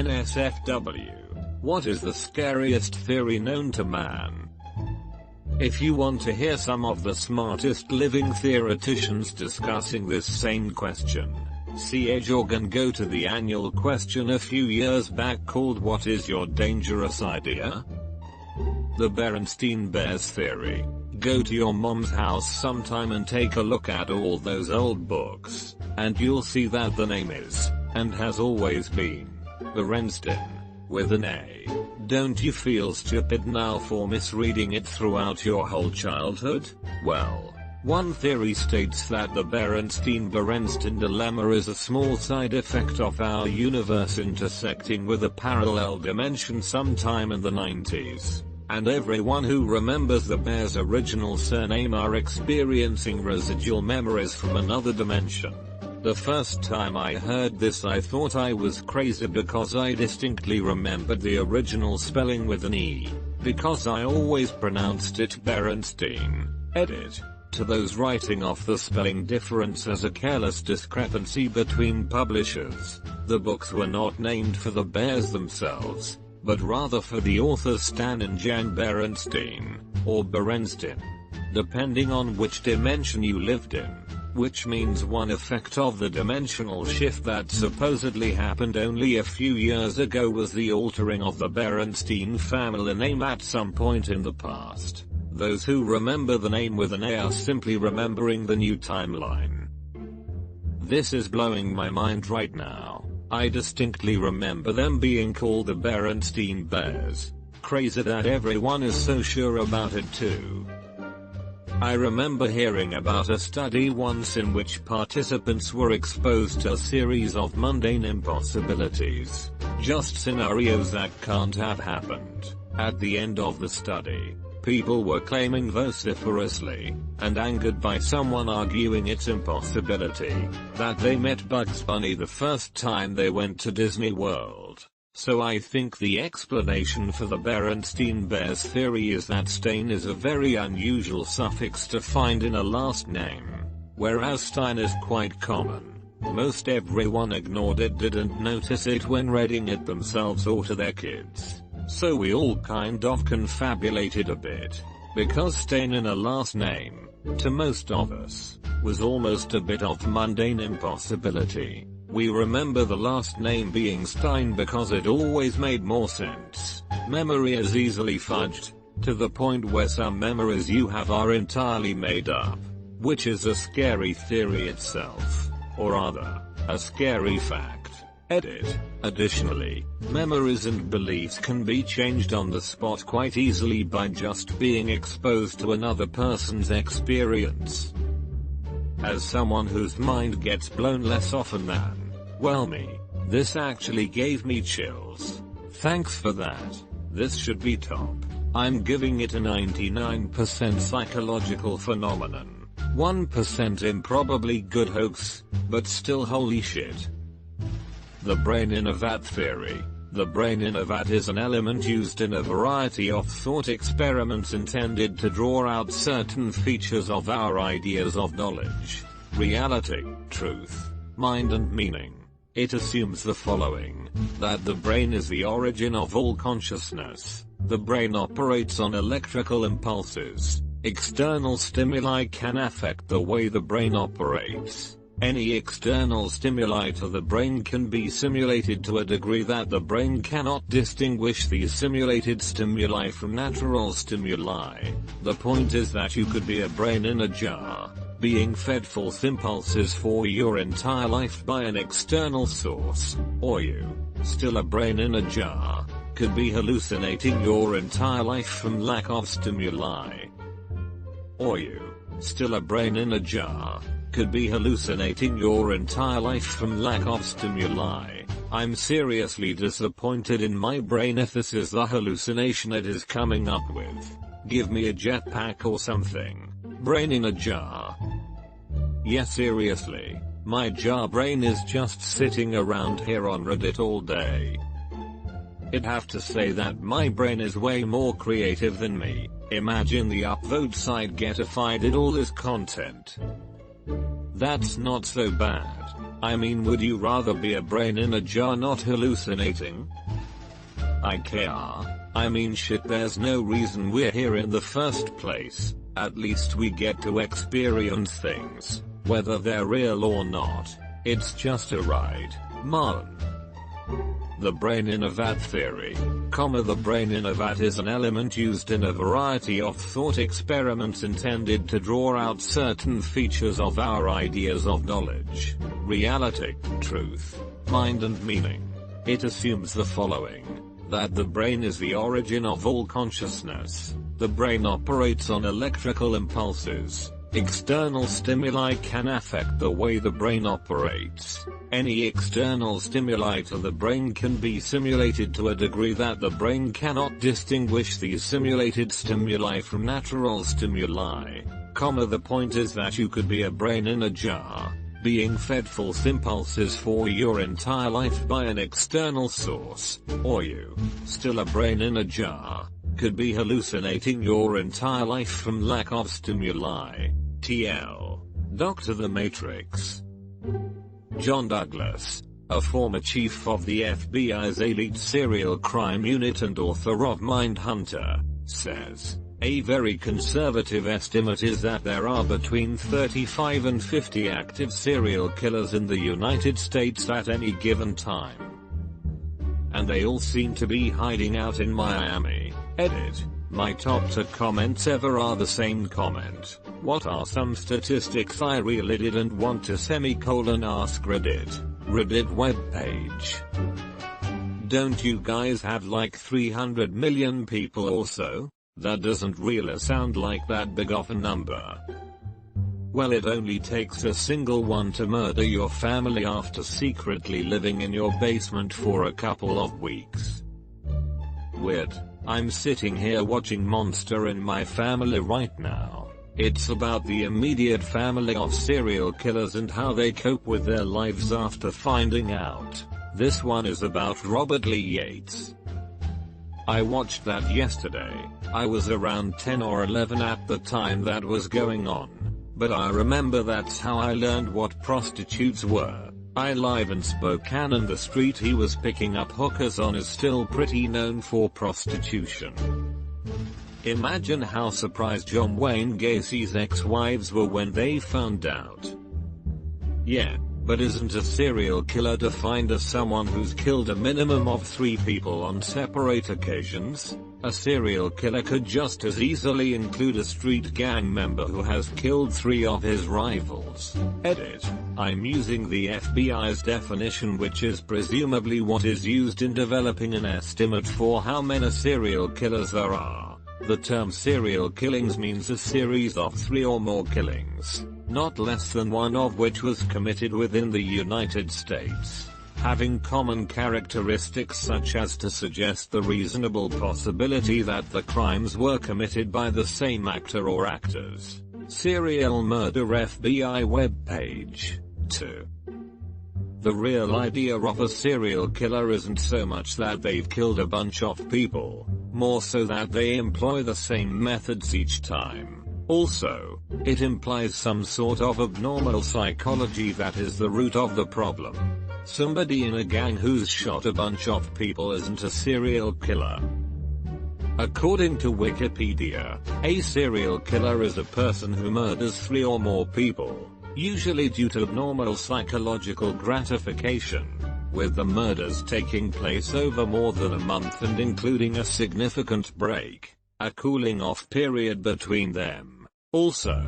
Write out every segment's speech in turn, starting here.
NSFW. What is the scariest theory known to man? If you want to hear some of the smartest living theoreticians discussing this same question, see Edgeorg and go to the annual question a few years back called "What is your dangerous idea?" The Berenstein Bears theory. Go to your mom's house sometime and take a look at all those old books, and you'll see that the name is, and has always been, Berenstein, with an A. Don't you feel stupid now for misreading it throughout your whole childhood? Well, one theory states that the Berenstein dilemma is a small side effect of our universe intersecting with a parallel dimension sometime in the 90s. And everyone who remembers the bear's original surname are experiencing residual memories from another dimension. The first time I heard this I thought I was crazy because I distinctly remembered the original spelling with an E, because I always pronounced it Berenstein. Edit. To those writing off the spelling difference as a careless discrepancy between publishers, the books were not named for the bears themselves, but rather for the authors Stan and Jan Berenstein, or Berenstein, depending on which dimension you lived in, which means one effect of the dimensional shift that supposedly happened only a few years ago was the altering of the Berenstein family name at some point in the past. Those who remember the name with an A are simply remembering the new timeline. This is blowing my mind right now. I distinctly remember them being called the Berenstein Bears. Crazy that everyone is so sure about it too. I remember hearing about a study once in which participants were exposed to a series of mundane impossibilities, just scenarios that can't have happened. At the end of the study, people were claiming vociferously, and angered by someone arguing its impossibility, that they met Bugs Bunny the first time they went to Disney World. So I think the explanation for the Berenstein Bears theory is that Stein is a very unusual suffix to find in a last name, whereas Stein is quite common. Most everyone ignored it, didn't notice it when reading it themselves or to their kids. So we all kind of confabulated a bit, because Stein in a last name, to most of us, was almost a bit of mundane impossibility. We remember the last name being Stein because it always made more sense. Memory is easily fudged, to the point where some memories you have are entirely made up, which is a scary theory itself, or rather, a scary fact. Edit. Additionally, memories and beliefs can be changed on the spot quite easily by just being exposed to another person's experience. As someone whose mind gets blown less often than, well, me, this actually gave me chills. Thanks for that. This should be top. I'm giving it a 99% psychological phenomenon, 1% improbably good hoax, but still holy shit. The brain in a vat theory. The brain in a vat is an element used in a variety of thought experiments intended to draw out certain features of our ideas of knowledge, reality, truth, mind and meaning. It assumes the following: that the brain is the origin of all consciousness. The brain operates on electrical impulses. External stimuli can affect the way the brain operates. Any external stimuli to the brain can be simulated to a degree that the brain cannot distinguish these simulated stimuli from natural stimuli. The point is that you could be a brain in a jar, being fed false impulses for your entire life by an external source, or you, still a brain in a jar, could be hallucinating your entire life from lack of stimuli. Or you, still a brain in a jar, could be hallucinating your entire life from lack of stimuli. I'm seriously disappointed in my brain if this is the hallucination it is coming up with. Give me a jetpack or something. Brain in a jar. Yeah, seriously, my jar brain is just sitting around here on Reddit all day. I'd have to say that my brain is way more creative than me. Imagine the upvote site get if I did all this content. That's not so bad. I mean, would you rather be a brain in a jar not hallucinating? I mean shit, there's no reason we're here in the first place. At least we get to experience things, whether they're real or not. It's just a ride, man. The brain in a vat theory, the brain in a vat is an element used in a variety of thought experiments intended to draw out certain features of our ideas of knowledge, reality, truth, mind and meaning. It assumes the following: that the brain is the origin of all consciousness. The brain operates on electrical impulses. External stimuli can affect the way the brain operates. Any external stimuli to the brain can be simulated to a degree that the brain cannot distinguish these simulated stimuli from natural stimuli. The point is that you could be a brain in a jar, being fed false impulses for your entire life by an external source, or you, still a brain in a jar, could be hallucinating your entire life from lack of stimuli. TL. Dr. The Matrix. John Douglas, a former chief of the FBI's elite serial crime unit and author of Mindhunter, says, a very conservative estimate is that there are between 35 and 50 active serial killers in the United States at any given time. And they all seem to be hiding out in Miami. Edit. My top 2 comments ever are the same comment. What are some statistics I really didn't want to ask Reddit. Reddit webpage. Don't you guys have like 300 million people or so? That doesn't really sound like that big of a number. Well, it only takes a single one to murder your family after secretly living in your basement for a couple of weeks. Weird. I'm sitting here watching Monster in My Family right now. It's about the immediate family of serial killers and how they cope with their lives after finding out. This one is about Robert Lee Yates. I watched that yesterday. I was around 10 or 11 at the time that was going on. But I remember that's how I learned what prostitutes were. I live in Spokane and the street he was picking up hookers on is still pretty known for prostitution. Imagine how surprised John Wayne Gacy's ex-wives were when they found out. Yeah, but isn't a serial killer defined as someone who's killed a minimum of 3 people on separate occasions? A serial killer could just as easily include a street gang member who has killed 3 of his rivals. Edit. I'm using the FBI's definition, which is presumably what is used in developing an estimate for how many serial killers there are. The term serial killings means a series of 3 or more killings, not less than one of which was committed within the United States, having common characteristics such as to suggest the reasonable possibility that the crimes were committed by the same actor or actors. Serial Murder FBI webpage. 2. The real idea of a serial killer isn't so much that they've killed a bunch of people, more so that they employ the same methods each time. Also, it implies some sort of abnormal psychology that is the root of the problem. Somebody in a gang who's shot a bunch of people isn't a serial killer. According to Wikipedia, a serial killer is a person who murders 3 or more people, usually due to abnormal psychological gratification, with the murders taking place over more than a month and including a significant break, a cooling off period between them. Also,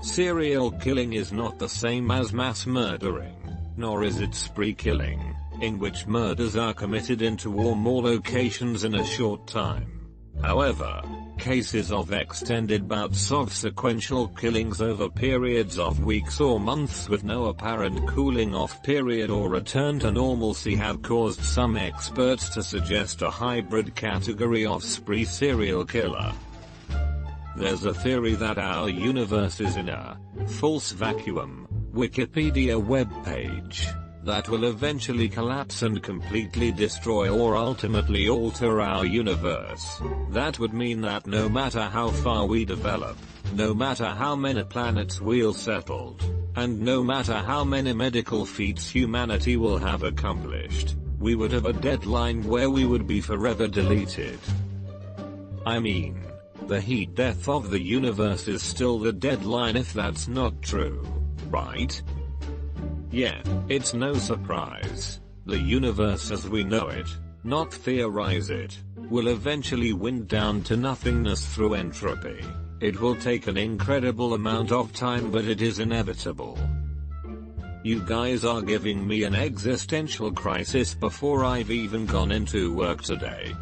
serial killing is not the same as mass murdering, nor is it spree killing, in which murders are committed in 2 or more locations in a short time. However, cases of extended bouts of sequential killings over periods of weeks or months with no apparent cooling off period or return to normalcy have caused some experts to suggest a hybrid category of spree serial killer. There's a theory that our universe is in a false vacuum, Wikipedia webpage, that will eventually collapse and completely destroy or ultimately alter our universe. That would mean that no matter how far we develop, no matter how many planets we'll settled, And no matter how many medical feats humanity will have accomplished, we would have a deadline where we would be forever deleted. I mean, the heat death of the universe is still the deadline if that's not true, right? Yeah, it's no surprise. The universe as we know it, not theorize it, will eventually wind down to nothingness through entropy. It will take an incredible amount of time, but it is inevitable. You guys are giving me an existential crisis before I've even gone into work today.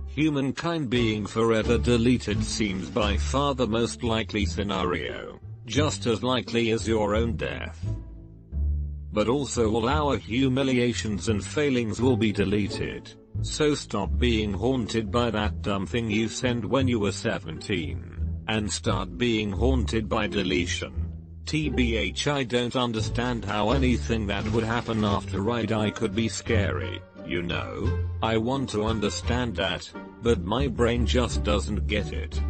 Humankind being forever deleted seems by far the most likely scenario, just as likely as your own death. But also all our humiliations and failings will be deleted, so stop being haunted by that dumb thing you sent when you were 17, and start being haunted by deletion. TBH, I don't understand how anything that would happen after I die could be scary, you know? I want to understand that, but my brain just doesn't get it.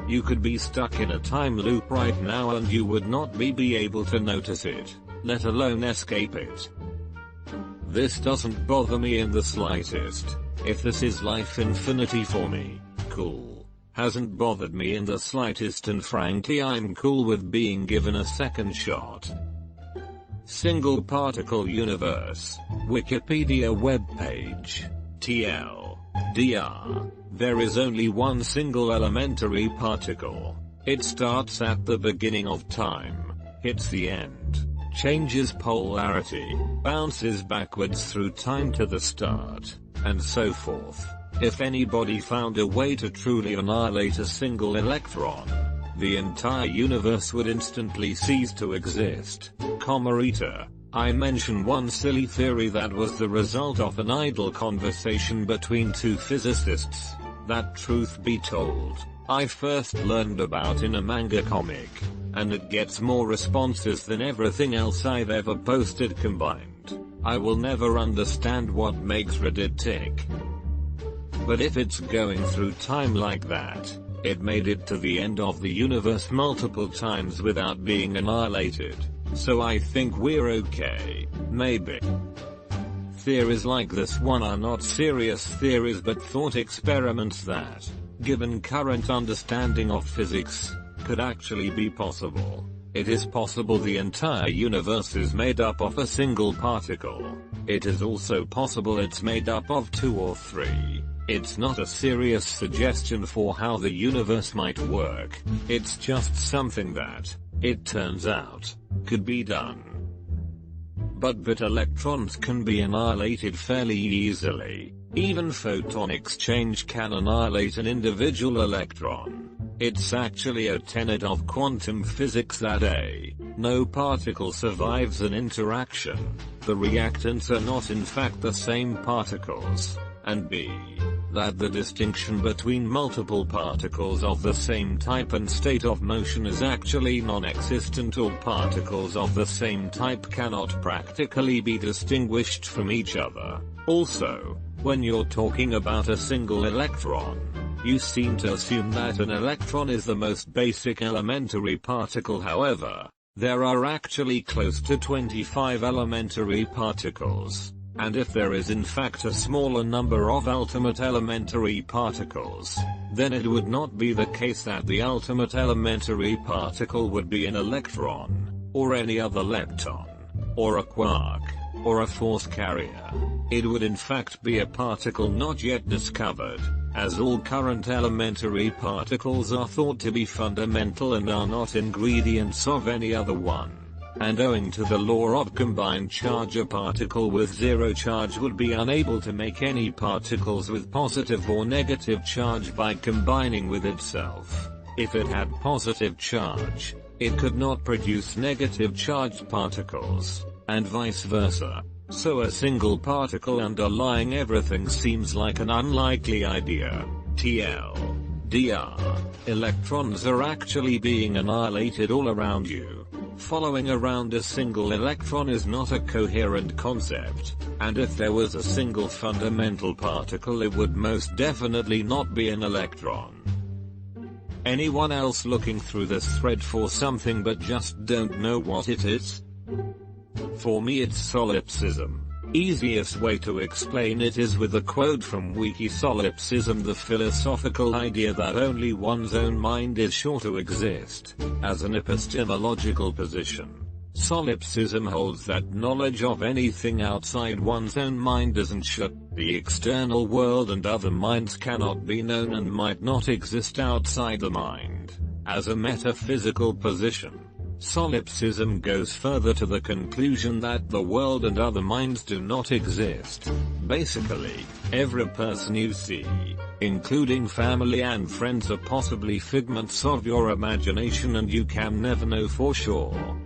You could be stuck in a time loop right now and you would not be able to notice it, let alone escape it. This doesn't bother me in the slightest. If this is life infinity for me, cool. Hasn't bothered me in the slightest, and frankly I'm cool with being given a second shot. Single particle universe, Wikipedia webpage, TLDR. There is only one single elementary particle. It starts at the beginning of time, hits the end, changes polarity, bounces backwards through time to the start, and so forth. If anybody found a way to truly annihilate a single electron, the entire universe would instantly cease to exist. Comma, I mention one silly theory that was the result of an idle conversation between two physicists, that truth be told, I first learned about in a manga comic, and it gets more responses than everything else I've ever posted combined. I will never understand what makes Reddit tick. But if it's going through time like that, it made it to the end of the universe multiple times without being annihilated, so I think we're okay, maybe. Theories like this one are not serious theories but thought experiments that, given current understanding of physics, could actually be possible. It is possible the entire universe is made up of a single particle. It is also possible it's made up of 2 or 3. It's not a serious suggestion for how the universe might work, it's just something that, it turns out, could be done. But electrons can be annihilated fairly easily. Even photon exchange can annihilate an individual electron. It's actually a tenet of quantum physics that A, no particle survives an interaction, the reactants are not in fact the same particles, and B, that the distinction between multiple particles of the same type and state of motion is actually non-existent, or particles of the same type cannot practically be distinguished from each other. Also, when you're talking about a single electron, you seem to assume that an electron is the most basic elementary particle. However, there are actually close to 25 elementary particles. And if there is in fact a smaller number of ultimate elementary particles, then it would not be the case that the ultimate elementary particle would be an electron, or any other lepton, or a quark, or a force carrier. It would in fact be a particle not yet discovered, as all current elementary particles are thought to be fundamental and are not ingredients of any other one. And owing to the law of combined charge, a particle with zero charge would be unable to make any particles with positive or negative charge by combining with itself. If it had positive charge, it could not produce negative charged particles, and vice versa. So a single particle underlying everything seems like an unlikely idea. TLDR. Electrons are actually being annihilated all around you. Following around a single electron is not a coherent concept, and if there was a single fundamental particle it would most definitely not be an electron. Anyone else looking through this thread for something but just don't know what it is? For me it's solipsism. Easiest way to explain it is with a quote from Wiki. Solipsism, the philosophical idea that only one's own mind is sure to exist, as an epistemological position. Solipsism holds that knowledge of anything outside one's own mind isn't sure. The external world and other minds cannot be known and might not exist outside the mind, as a metaphysical position. Solipsism goes further to the conclusion that the world and other minds do not exist. Basically, every person you see, including family and friends, are possibly figments of your imagination and you can never know for sure.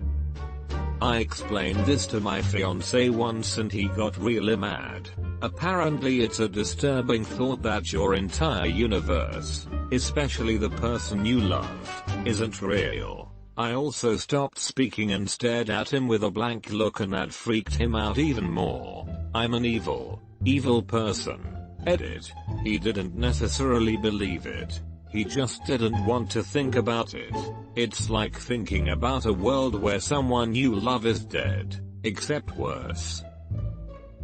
I explained this to my fiance once and he got really mad. Apparently it's a disturbing thought that your entire universe, especially the person you love, isn't real. I also stopped speaking and stared at him with a blank look, and that freaked him out even more. I'm an evil person. Edit. He didn't necessarily believe it. He just didn't want to think about it. It's like thinking about a world where someone you love is dead, except worse.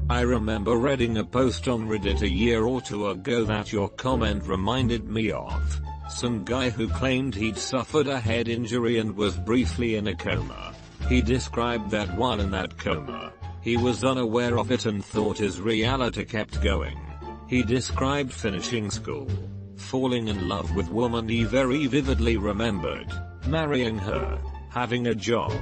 I remember reading a post on Reddit a year or two ago that your comment reminded me of. Some guy who claimed he'd suffered a head injury and was briefly in a coma. He described that while in that coma, he was unaware of it and thought his reality kept going. He described finishing school, falling in love with woman he very vividly remembered, marrying her, having a job,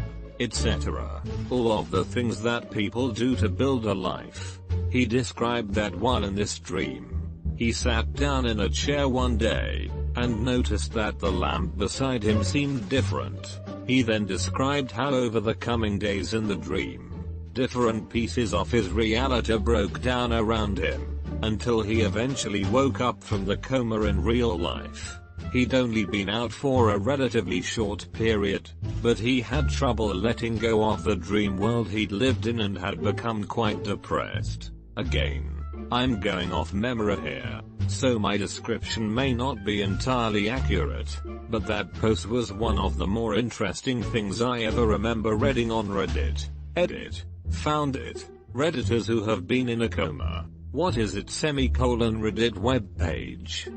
etc. All of the things that people do to build a life. He described that while in this dream, he sat down in a chair one day, and noticed that the lamp beside him seemed different. He then described how over the coming days in the dream, different pieces of his reality broke down around him, until he eventually woke up from the coma in real life. He'd only been out for a relatively short period, but he had trouble letting go of the dream world he'd lived in and had become quite depressed. Again, I'm going off memory here, so my description may not be entirely accurate, but that post was one of the more interesting things I ever remember reading on Reddit. Edit. Found it. Redditors who have been in a coma. What is it? Reddit webpage.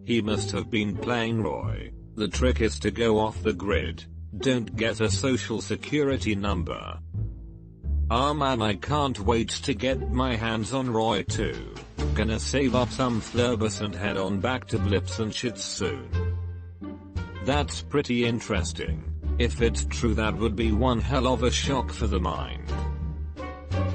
He must have been playing Roy. The trick is to go off the grid. Don't get a social security number. Ah man, I can't wait to get my hands on Roy too. Gonna save up some flurbus and head on back to blips and shits soon. That's pretty interesting. If it's true, that would be one hell of a shock for the mind.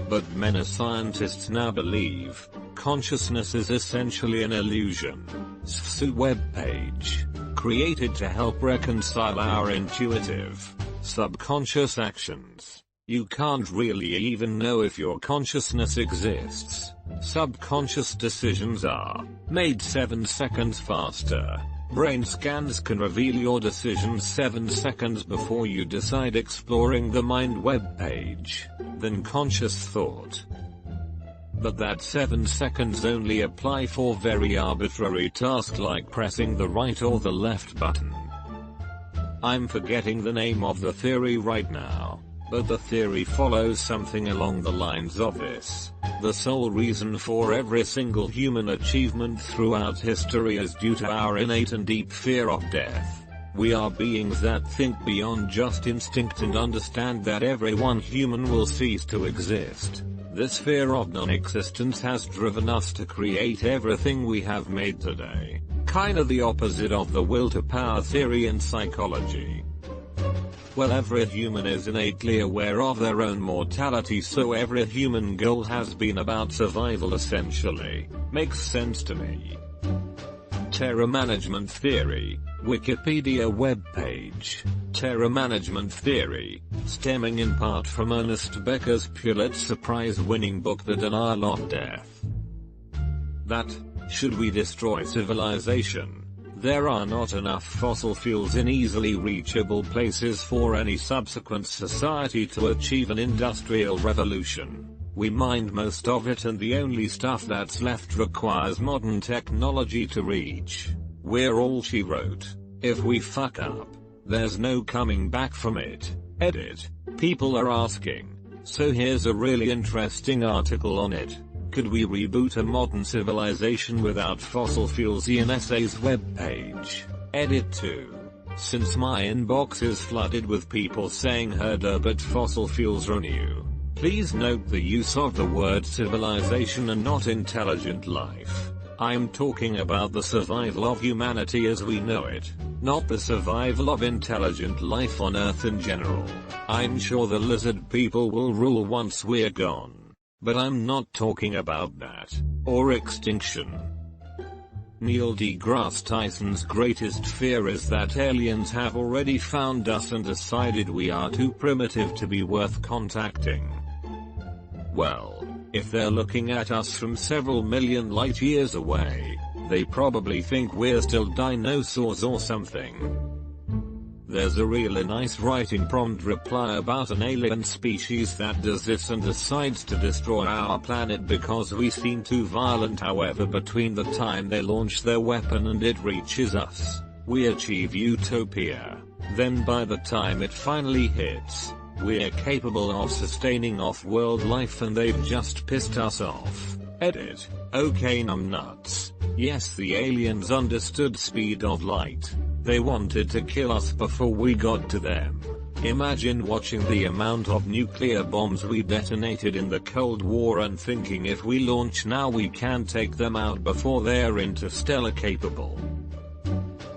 But many scientists now believe consciousness is essentially an illusion. SFSU webpage, created to help reconcile our intuitive, subconscious actions. You can't really even know if your consciousness exists. Subconscious decisions are made 7 seconds faster. Brain scans can reveal your decisions 7 seconds before you decide, exploring the mind webpage, than conscious thought. But that 7 seconds only apply for very arbitrary tasks like pressing the right or the left button. I'm forgetting the name of the theory right now, but the theory follows something along the lines of this. The sole reason for every single human achievement throughout history is due to our innate and deep fear of death. We are beings that think beyond just instinct and understand that every one human will cease to exist. This fear of non-existence has driven us to create everything we have made today. Kinda the opposite of the will to power theory in psychology. Well, every human is innately aware of their own mortality, so every human goal has been about survival essentially. Makes sense to me. Terror management theory, Wikipedia webpage. Terror management theory, stemming in part from Ernest Becker's Pulitzer Prize-winning book The Denial of Death. That, should we destroy civilization, there are not enough fossil fuels in easily reachable places for any subsequent society to achieve an industrial revolution. We mined most of it, and the only stuff that's left requires modern technology to reach. We're all she wrote. If we fuck up, there's no coming back from it. Edit. People are asking. So here's a really interesting article on it. Could we reboot a modern civilization without fossil fuels? The NSA's webpage. Edit 2. Since my inbox is flooded with people saying but fossil fuels are new. Please note the use of the word civilization and not intelligent life. I'm talking about the survival of humanity as we know it, not the survival of intelligent life on Earth in general. I'm sure the lizard people will rule once we're gone. But I'm not talking about that, or extinction. Neil deGrasse Tyson's greatest fear is that aliens have already found us and decided we are too primitive to be worth contacting. Well, if they're looking at us from several million light years away, they probably think we're still dinosaurs or something. There's a really nice writing prompt reply about an alien species that does this and decides to destroy our planet because we seem too violent. However, between the time they launch their weapon and it reaches us, we achieve utopia. Then by the time it finally hits, we're capable of sustaining off-world life and they've just pissed us off. Edit. Okay, numbnuts. Yes, the aliens understood speed of light. They wanted to kill us before we got to them. Imagine watching the amount of nuclear bombs we detonated in the Cold War and thinking if we launch now we can take them out before they're interstellar capable.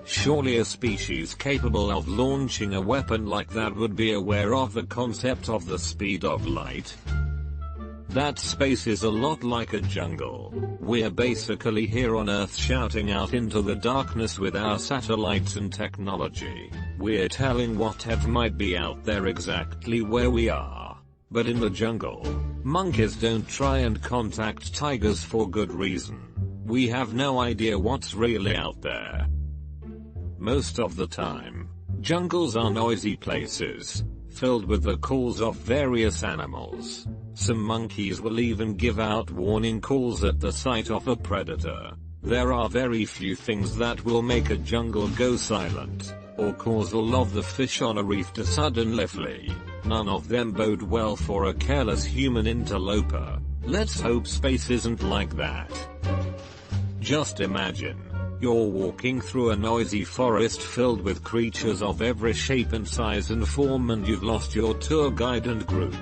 Surely a species capable of launching a weapon like that would be aware of the concept of the speed of light. That space is a lot like a jungle. We're basically here on Earth shouting out into the darkness with our satellites and technology. We're telling whatever might be out there exactly where we are. But in the jungle, monkeys don't try and contact tigers for good reason. We have no idea what's really out there. Most of the time, jungles are noisy places, filled with the calls of various animals. Some monkeys will even give out warning calls at the sight of a predator. There are very few things that will make a jungle go silent, or cause all of the fish on a reef to suddenly flee. None of them bode well for a careless human interloper. Let's hope space isn't like that. Just imagine, you're walking through a noisy forest filled with creatures of every shape and size and form and you've lost your tour guide and group.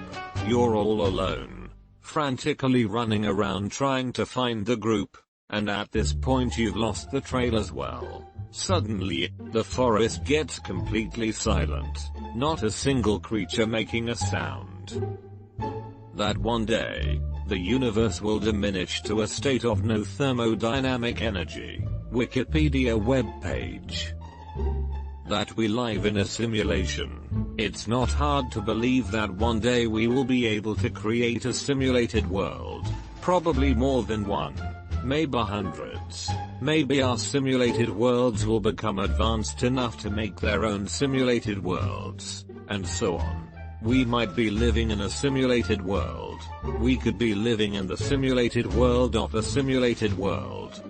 You're all alone, frantically running around trying to find the group, and at this point you've lost the trail as well. Suddenly, the forest gets completely silent, not a single creature making a sound. That one day, the universe will diminish to a state of no thermodynamic energy. Wikipedia webpage. That we live in a simulation. It's not hard to believe that one day we will be able to create a simulated world. Probably more than one. Maybe hundreds. Maybe our simulated worlds will become advanced enough to make their own simulated worlds, and so on. We might be living in a simulated world. We could be living in the simulated world of a simulated world.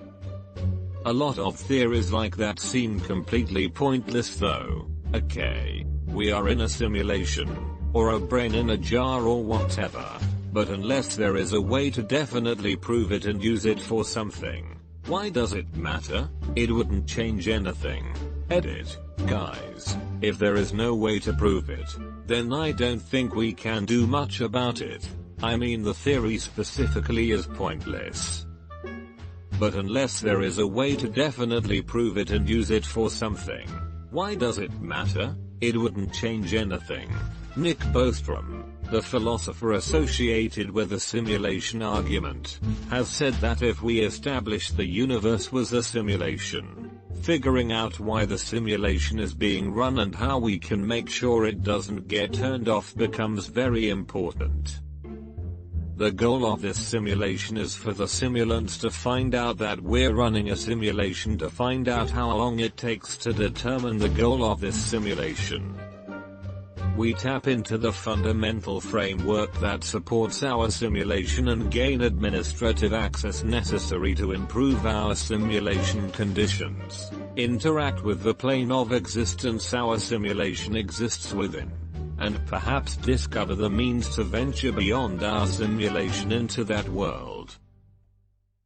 A lot of theories like that seem completely pointless though. Okay, we are in a simulation, or a brain in a jar or whatever. But unless there is a way to definitely prove it and use it for something, why does it matter? It wouldn't change anything. Edit. Guys, if there is no way to prove it, then I don't think we can do much about it. I mean, the theory specifically is pointless. But unless there is a way to definitely prove it and use it for something, why does it matter? It wouldn't change anything. Nick Bostrom, the philosopher associated with the simulation argument, has said that if we establish the universe was a simulation, figuring out why the simulation is being run and how we can make sure it doesn't get turned off becomes very important. The goal of this simulation is for the simulants to find out that we're running a simulation to find out how long it takes to determine the goal of this simulation. We tap into the fundamental framework that supports our simulation and gain administrative access necessary to improve our simulation conditions. Interact with the plane of existence our simulation exists within, and perhaps discover the means to venture beyond our simulation into that world.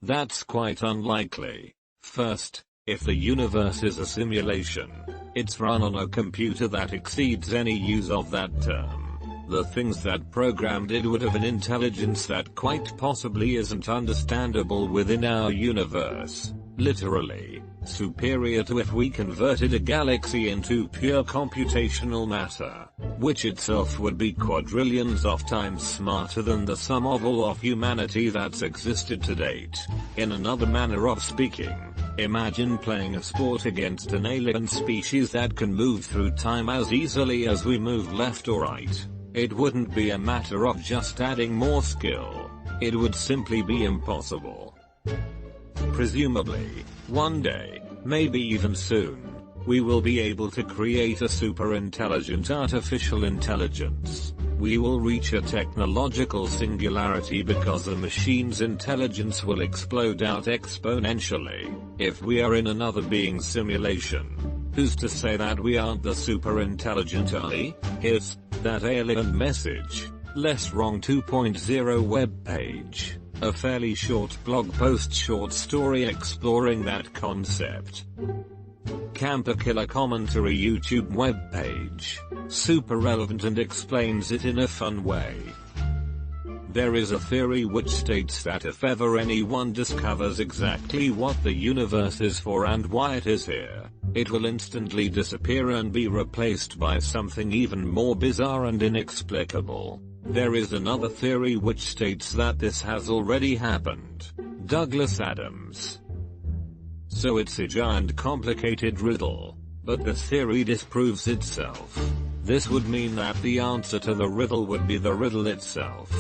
That's quite unlikely. First, if the universe is a simulation, it's run on a computer that exceeds any use of that term. The things that programmed it would have an intelligence that quite possibly isn't understandable within our universe. Literally, superior to if we converted a galaxy into pure computational matter, which itself would be quadrillions of times smarter than the sum of all of humanity that's existed to date. In another manner of speaking, imagine playing a sport against an alien species that can move through time as easily as we move left or right. It wouldn't be a matter of just adding more skill. It would simply be impossible. Presumably, one day, maybe even soon, we will be able to create a super intelligent artificial intelligence. We will reach a technological singularity because the machine's intelligence will explode out exponentially. If we are in another being's simulation, who's to say that we aren't the super intelligent eye? Here's that alien message. Less Wrong 2.0 web page. A fairly short blog post short story exploring that concept. Camper Killer commentary YouTube web page. Super relevant and explains it in a fun way. There is a theory which states that if ever anyone discovers exactly what the universe is for and why it is here, it will instantly disappear and be replaced by something even more bizarre and inexplicable. There is another theory which states that this has already happened. Douglas Adams. So it's a giant complicated riddle, but the theory disproves itself. This would mean that the answer to the riddle would be the riddle itself.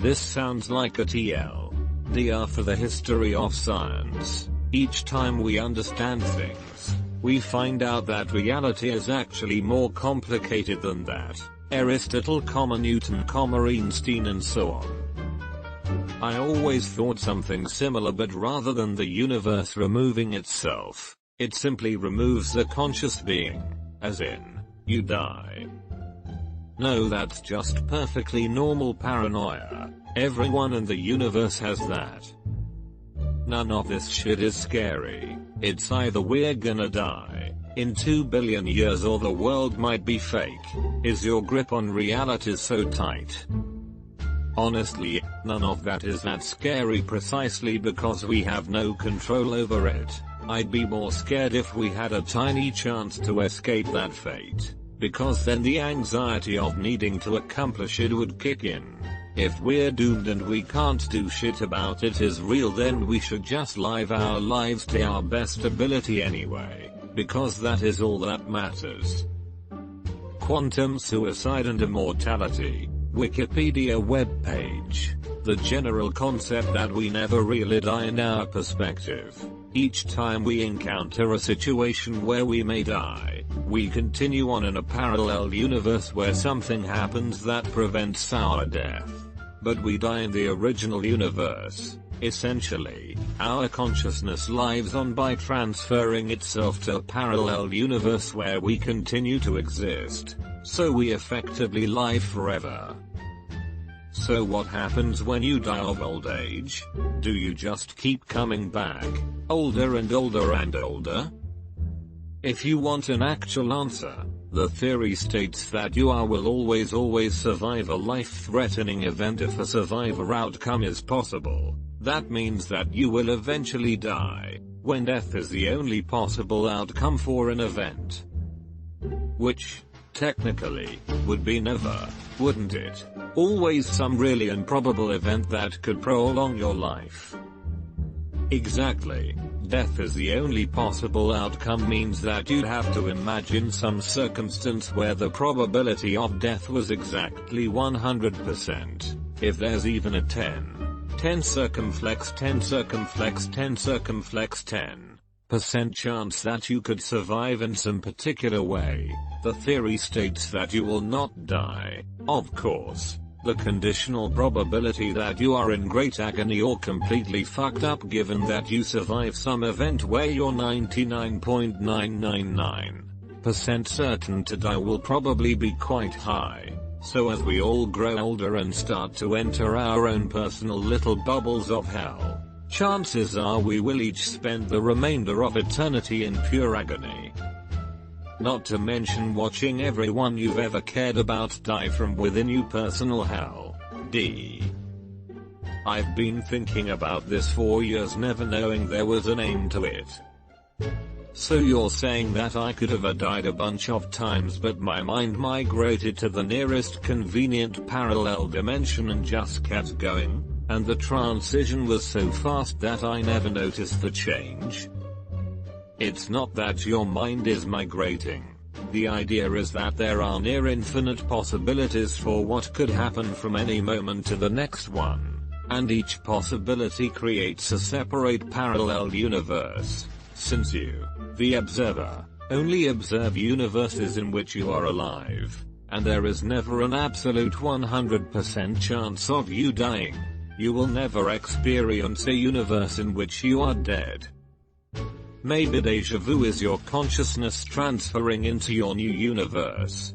This sounds like a TLDR for the history of science. Each time we understand things, we find out that reality is actually more complicated than that. Aristotle, Newton, Einstein, and so on. I always thought something similar, but rather than the universe removing itself, it simply removes the conscious being, as in, you die. No, that's just perfectly normal paranoia. Everyone in the universe has that. None of this shit is scary. It's either we're gonna die in 2 billion years or the world might be fake. Is your grip on reality so tight? Honestly, none of that is that scary precisely because we have no control over it. I'd be more scared if we had a tiny chance to escape that fate, because then the anxiety of needing to accomplish it would kick in. If we're doomed and we can't do shit about it is real, then we should just live our lives to our best ability anyway, because that is all that matters. Quantum suicide and immortality. Wikipedia web page. The general concept that we never really die in our perspective. Each time we encounter a situation where we may die, we continue on in a parallel universe where something happens that prevents our death. But we die in the original universe. Essentially, our consciousness lives on by transferring itself to a parallel universe where we continue to exist. So we effectively live forever. So what happens when you die of old age? Do you just keep coming back, older and older and older? If you want an actual answer, the theory states that you will always survive a life-threatening event if a survivor outcome is possible. That means that you will eventually die, when death is the only possible outcome for an event. Which, technically, would be never, wouldn't it? Always some really improbable event that could prolong your life. Exactly. Death is the only possible outcome means that you'd have to imagine some circumstance where the probability of death was exactly 100%. If there's even a 10 circumflex 10 circumflex 10 circumflex 10. 99% chance that you could survive in some particular way. The theory states that you will not die. Of course, the conditional probability that you are in great agony or completely fucked up given that you survive some event where you're 99.999% certain to die will probably be quite high. So as we all grow older and start to enter our own personal little bubbles of hell, chances are we will each spend the remainder of eternity in pure agony. Not to mention watching everyone you've ever cared about die from within you personal hell. I've been thinking about this for years, never knowing there was a name to it. So you're saying that I could have died a bunch of times but my mind migrated to the nearest convenient parallel dimension and just kept going? And the transition was so fast that I never noticed the change? It's not that your mind is migrating. The idea is that there are near infinite possibilities for what could happen from any moment to the next one. And each possibility creates a separate parallel universe. Since you, the observer, only observe universes in which you are alive, and there is never an absolute 100% chance of you dying, you will never experience a universe in which you are dead. Maybe deja vu is your consciousness transferring into your new universe.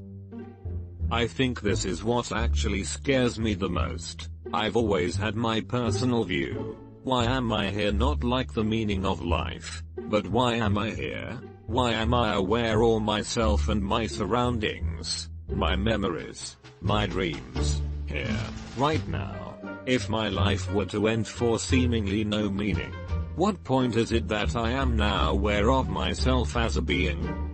I think this is what actually scares me the most. I've always had my personal view. Why am I here? Not like the meaning of life, but why am I here? Why am I aware of myself and my surroundings, my memories, my dreams, here, right now? If my life were to end for seemingly no meaning, what point is it that I am now aware of myself as a being?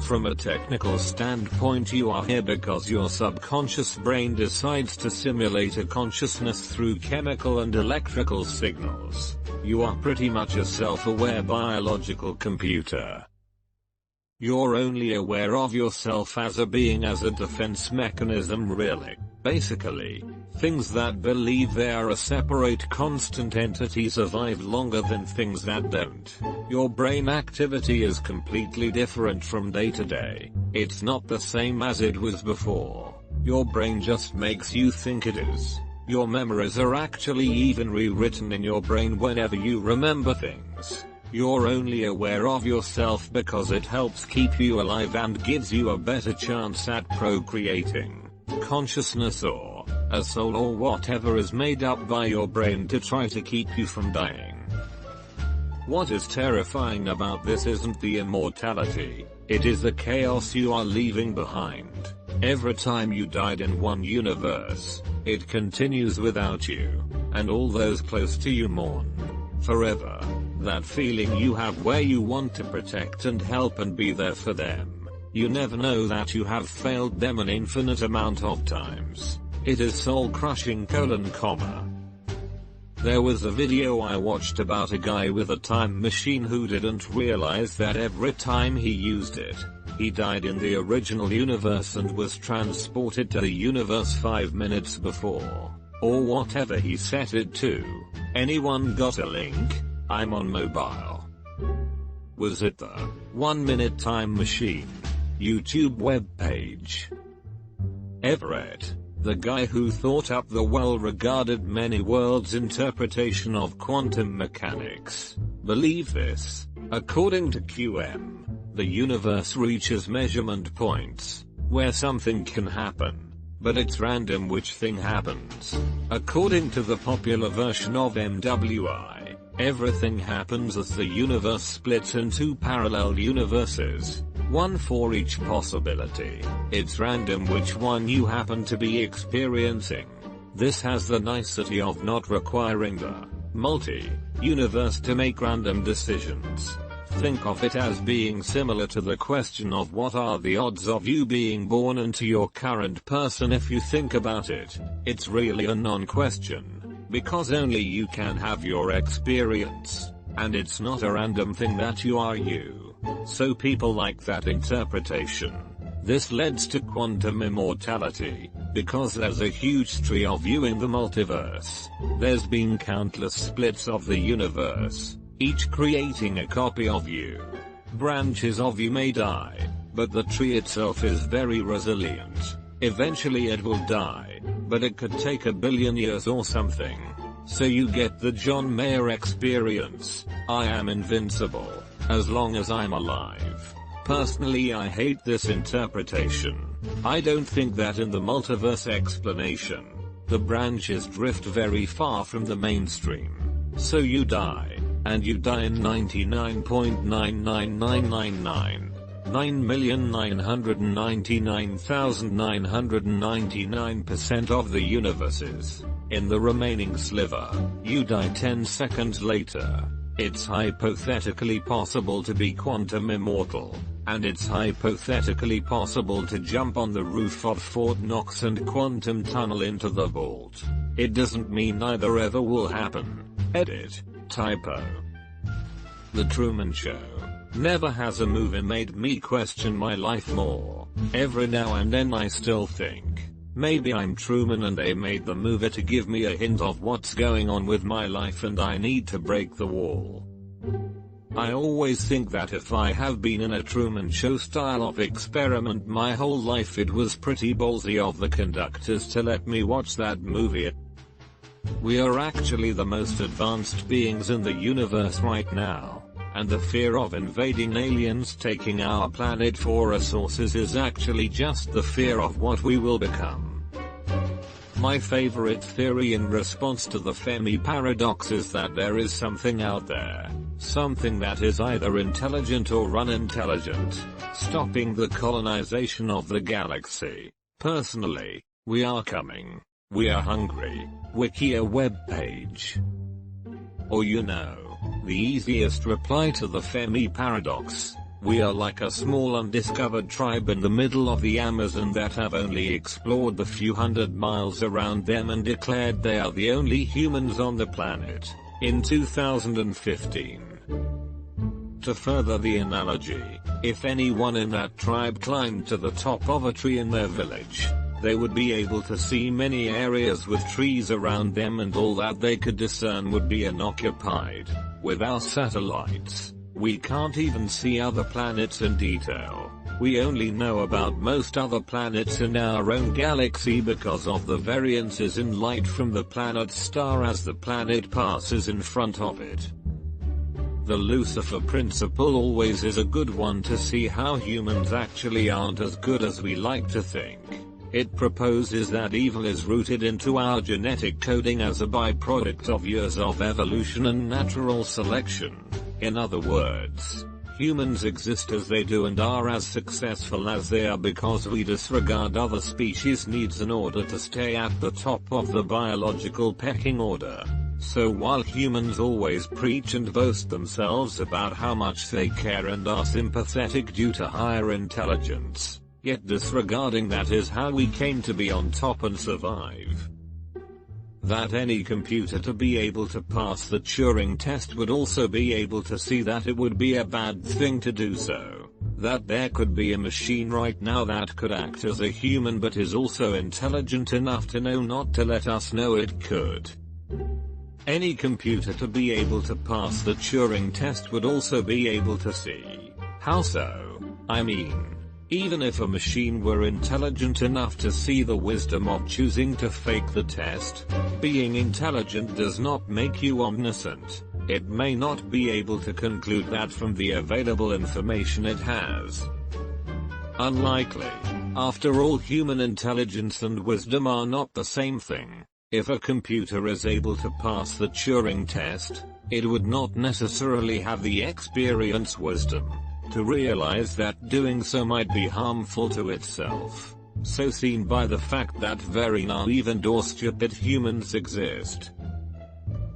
From a technical standpoint, you are here because your subconscious brain decides to simulate a consciousness through chemical and electrical signals. You are pretty much a self-aware biological computer. You're only aware of yourself as a being as a defense mechanism, really. Basically, things that believe they are a separate constant entity survive longer than things that don't. Your brain activity is completely different from day to day. It's not the same as it was before. Your brain just makes you think it is. Your memories are actually even rewritten in your brain whenever you remember things. You're only aware of yourself because it helps keep you alive and gives you a better chance at procreating. Consciousness or a soul or whatever is made up by your brain to try to keep you from dying. What is terrifying about this isn't the immortality, it is the chaos you are leaving behind. Every time you died in one universe, it continues without you, and all those close to you mourn forever. That feeling you have where you want to protect and help and be there for them. You never know that you have failed them an infinite amount of times. It is soul-crushing : There was a video I watched about a guy with a time machine who didn't realize that every time he used it, he died in the original universe and was transported to the universe 5 minutes before. Or whatever he set it to. Anyone got a link? I'm on mobile. Was it the 1 Minute Time Machine YouTube web page? Everett, the guy who thought up the well-regarded many worlds interpretation of quantum mechanics, believed this. According to QM, the universe reaches measurement points where something can happen, but it's random which thing happens. According to the popular version of MWI, everything happens as the universe splits into parallel universes, one for each possibility. It's random which one you happen to be experiencing. This has the nicety of not requiring the multi-universe to make random decisions. Think of it as being similar to the question of what are the odds of you being born into your current person. If you think about it, it's really a non-question, because only you can have your experience, and it's not a random thing that you are you. So people like that interpretation. This leads to quantum immortality, because there's a huge tree of viewing the multiverse. There's been countless splits of the universe, each creating a copy of you. Branches of you may die, but the tree itself is very resilient. Eventually it will die, but it could take 1 billion years or something. So you get the John Mayer experience. I am invincible, as long as I'm alive. Personally, I hate this interpretation. I don't think that in the multiverse explanation, the branches drift very far from the mainstream. So you die, and you die in 99.99999. 9,999,999% of the universes. In the remaining sliver, you die 10 seconds later. It's hypothetically possible to be quantum immortal, and it's hypothetically possible to jump on the roof of Fort Knox and quantum tunnel into the vault. It doesn't mean either ever will happen. Edit. Typo. The Truman Show never has a movie made me question my life more. Every now and then I still think, maybe I'm Truman and they made the movie to give me a hint of what's going on with my life and I need to break the wall. I always think that if I have been in a Truman Show style of experiment my whole life, it was pretty ballsy of the conductors to let me watch that movie. We are actually the most advanced beings in the universe right now. And the fear of invading aliens taking our planet for resources is actually just the fear of what we will become. My favorite theory in response to the Fermi paradox is that there is something out there, something that is either intelligent or unintelligent, stopping the colonization of the galaxy. Personally, we are coming. We are hungry. Wiki a web page. Or the easiest reply to the Fermi paradox. We are like a small undiscovered tribe in the middle of the Amazon that have only explored the few hundred miles around them and declared they are the only humans on the planet, in 2015. To further the analogy, if anyone in that tribe climbed to the top of a tree in their village, they would be able to see many areas with trees around them and all that they could discern would be unoccupied. With our satellites, we can't even see other planets in detail. We only know about most other planets in our own galaxy because of the variances in light from the planet's star as the planet passes in front of it. The Lucifer principle always is a good one to see how humans actually aren't as good as we like to think. It proposes that evil is rooted into our genetic coding as a byproduct of years of evolution and natural selection. In other words, humans exist as they do and are as successful as they are because we disregard other species' needs in order to stay at the top of the biological pecking order. So while humans always preach and boast themselves about how much they care and are sympathetic due to higher intelligence, yet disregarding that is how we came to be on top and survive. That any computer to be able to pass the Turing test would also be able to see that it would be a bad thing to do so. That there could be a machine right now that could act as a human but is also intelligent enough to know not to let us know it could. Any computer to be able to pass the Turing test would also be able to see. How so? I mean, even if a machine were intelligent enough to see the wisdom of choosing to fake the test, being intelligent does not make you omniscient. It may not be able to conclude that from the available information it has. Unlikely. After all, human intelligence and wisdom are not the same thing. If a computer is able to pass the Turing test, it would not necessarily have the experience wisdom to realize that doing so might be harmful to itself. So seen by the fact that very naive and or stupid humans exist.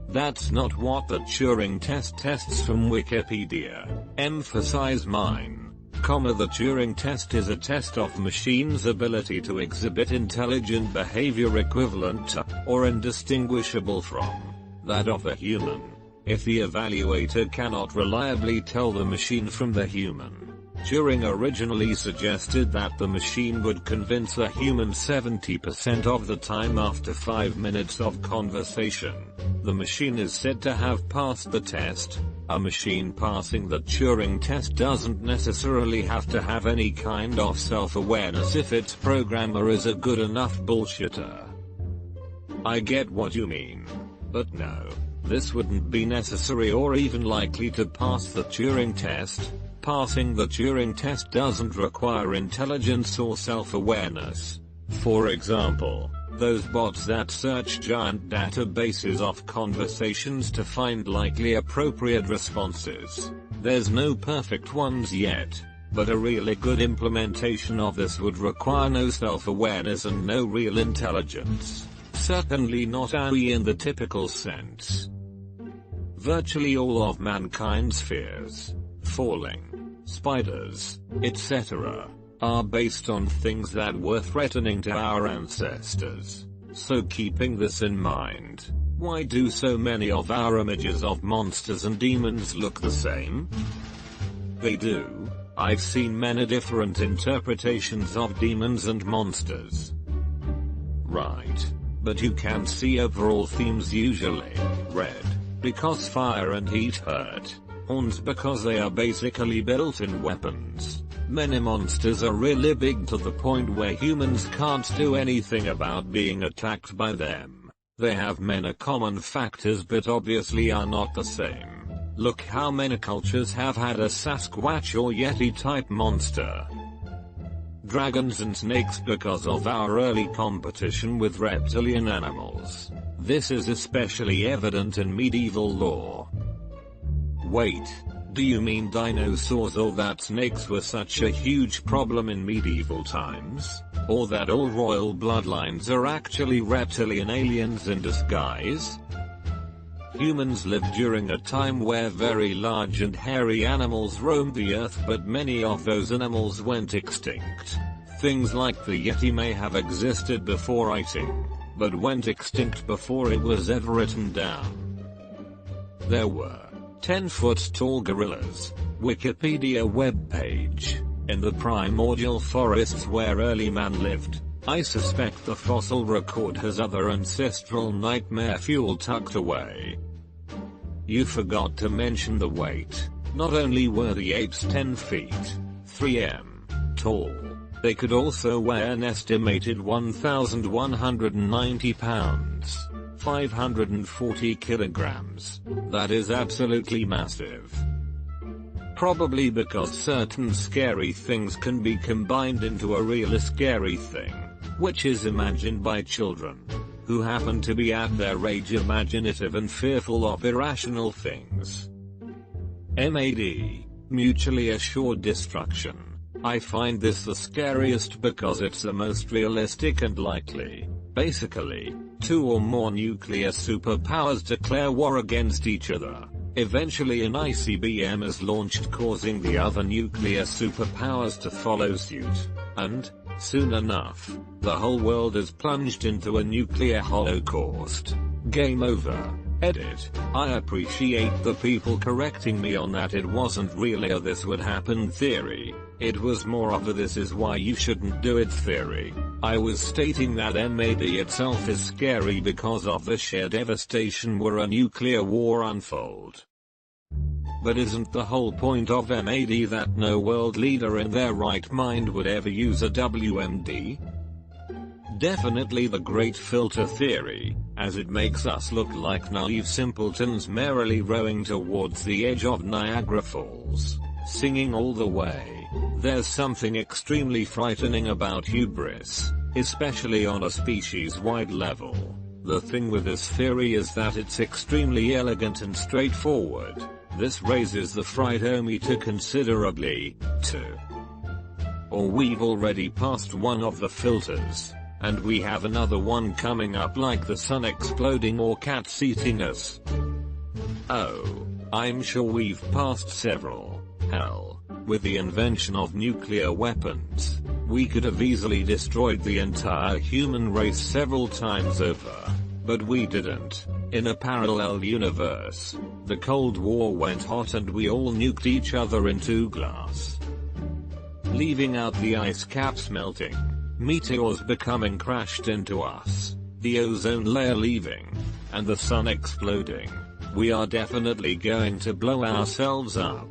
That's not what the Turing test tests from Wikipedia. Emphasize mine, the Turing test is a test of machine's ability to exhibit intelligent behavior equivalent to, or indistinguishable from, that of a human. If the evaluator cannot reliably tell the machine from the human, Turing originally suggested that the machine would convince a human 70% of the time after 5 minutes of conversation. The machine is said to have passed the test. A machine passing the Turing test doesn't necessarily have to have any kind of self-awareness if its programmer is a good enough bullshitter. I get what you mean. But no, this wouldn't be necessary or even likely to pass the Turing test. Passing the Turing test doesn't require intelligence or self-awareness. For example, those bots that search giant databases of conversations to find likely appropriate responses. There's no perfect ones yet, but a really good implementation of this would require no self-awareness and no real intelligence. Certainly not AI in the typical sense. Virtually all of mankind's fears, falling, spiders, etc., are based on things that were threatening to our ancestors. So keeping this in mind, why do so many of our images of monsters and demons look the same? They do. I've seen many different interpretations of demons and monsters. Right. But you can see overall themes usually. Red, because fire and heat hurt. Horns because they are basically built-in weapons. Many monsters are really big to the point where humans can't do anything about being attacked by them. They have many common factors but obviously are not the same. Look how many cultures have had a Sasquatch or Yeti type monster. Dragons and snakes because of our early competition with reptilian animals. This is especially evident in medieval lore. Wait, do you mean dinosaurs or that snakes were such a huge problem in medieval times? Or that all royal bloodlines are actually reptilian aliens in disguise? Humans lived during a time where very large and hairy animals roamed the earth, but many of those animals went extinct. Things like the Yeti may have existed before writing, but went extinct before it was ever written down. There were 10-foot-tall gorillas, Wikipedia webpage, in the primordial forests where early man lived. I suspect the fossil record has other ancestral nightmare fuel tucked away. You forgot to mention the weight. Not only were the apes 10 feet, 3m, tall, they could also weigh an estimated 1,190 pounds. 540 kilograms. That is absolutely massive. Probably because certain scary things can be combined into a really scary thing, which is imagined by children, who happen to be at their age imaginative and fearful of irrational things. MAD, mutually assured destruction. I find this the scariest because it's the most realistic and likely. Basically, 2 or more nuclear superpowers declare war against each other. Eventually an ICBM is launched, causing the other nuclear superpowers to follow suit. And, soon enough, the whole world is plunged into a nuclear holocaust. Game over. Edit. I appreciate the people correcting me on that. It wasn't really a "this would happen" theory. It was more of a "this is why you shouldn't do it" theory. I was stating that MAD itself is scary because of the sheer devastation were a nuclear war unfold. But isn't the whole point of MAD that no world leader in their right mind would ever use a WMD? Definitely the great filter theory, as it makes us look like naive simpletons merrily rowing towards the edge of Niagara Falls, singing all the way. There's something extremely frightening about hubris, especially on a species-wide level. The thing with this theory is that it's extremely elegant and straightforward. This raises the fright-o-meter considerably, too. Or we've already passed one of the filters, and we have another one coming up, like the sun exploding or cats eating us. Oh, I'm sure we've passed several. Hell, with the invention of nuclear weapons, we could have easily destroyed the entire human race several times over. But we didn't. In a parallel universe, the Cold War went hot and we all nuked each other into glass. leaving out the ice caps melting, meteors becoming crashed into us, the ozone layer leaving, and the sun exploding, we are definitely going to blow ourselves up.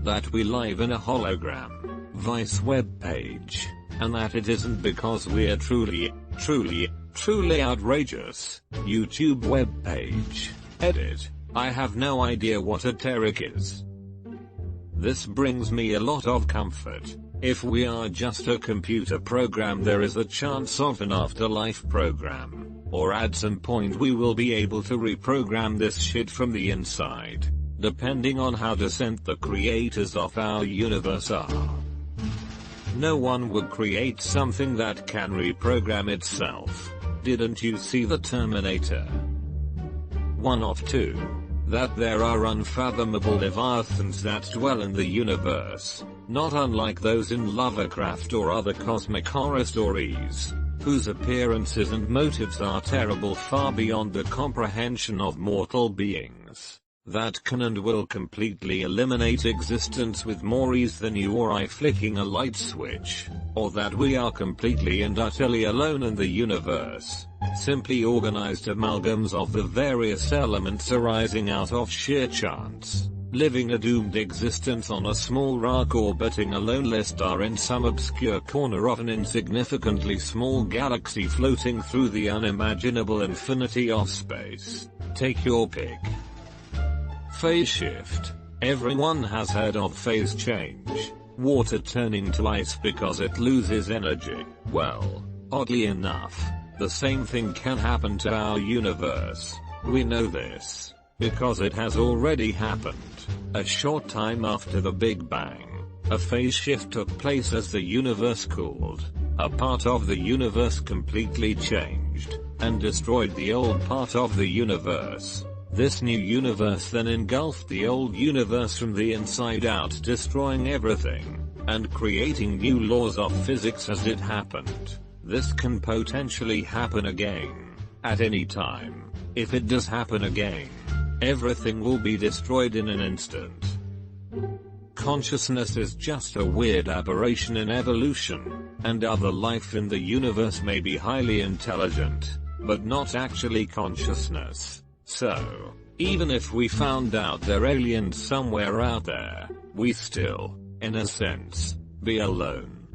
That we live in a hologram, Vice web page, and that it isn't because we're truly outrageous, YouTube web page, edit, I have no idea what a terac is. This brings me a lot of comfort. If we are just a computer program, there is a chance of an afterlife program, or at some point we will be able to reprogram this shit from the inside, depending on how decent the creators of our universe are. No one would create something that can reprogram itself. Didn't you see the Terminator? 1 of 2. That there are unfathomable leviathans that dwell in the universe, not unlike those in Lovecraft or other cosmic horror stories, whose appearances and motives are terrible, far beyond the comprehension of mortal beings, that can and will completely eliminate existence with more ease than you or I flicking a light switch, or that we are completely and utterly alone in the universe, simply organized amalgams of the various elements arising out of sheer chance, living a doomed existence on a small rock orbiting a lonely star in some obscure corner of an insignificantly small galaxy floating through the unimaginable infinity of space. Take your pick. Phase shift. Everyone has heard of phase change. Water turning to ice because it loses energy. Well, oddly enough, the same thing can happen to our universe. We know this, because it has already happened. A short time after the Big Bang, a phase shift took place as the universe cooled. A part of the universe completely changed, and destroyed the old part of the universe. This new universe then engulfed the old universe from the inside out, destroying everything, and creating new laws of physics as it happened. This can potentially happen again, at any time. If it does happen again, everything will be destroyed in an instant. Consciousness is just a weird aberration in evolution, and other life in the universe may be highly intelligent, but not actually consciousness. So, even if we found out there are aliens somewhere out there, we still, in a sense, be alone.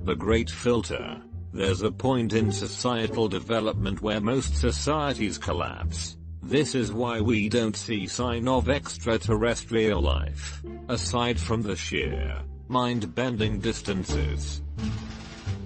The Great Filter. There's a point in societal development where most societies collapse. This is why we don't see sign of extraterrestrial life, aside from the sheer, mind-bending distances.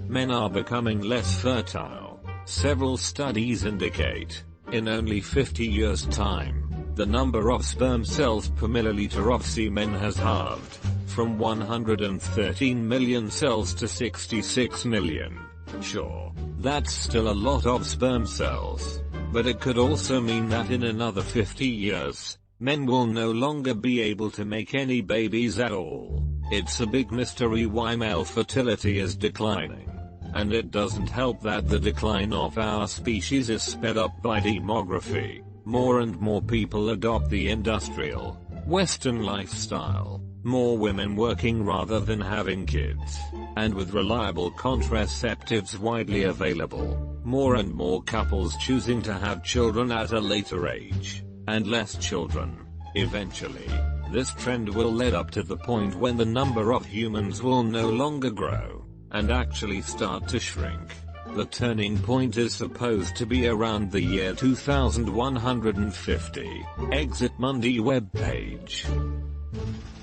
Men are becoming less fertile. Several studies indicate, in only 50 years' time, the number of sperm cells per milliliter of semen has halved, from 113 million cells to 66 million. Sure, that's still a lot of sperm cells, but it could also mean that in another 50 years, men will no longer be able to make any babies at all. It's a big mystery why male fertility is declining. And it doesn't help that the decline of our species is sped up by demography. More and more people adopt the industrial, Western lifestyle. More women working rather than having kids. And with reliable contraceptives widely available, more and more couples choosing to have children at a later age. And less children. Eventually, this trend will lead up to the point when the number of humans will no longer grow, and actually start to shrink. The turning point is supposed to be around the year 2150. Exit Mundi webpage.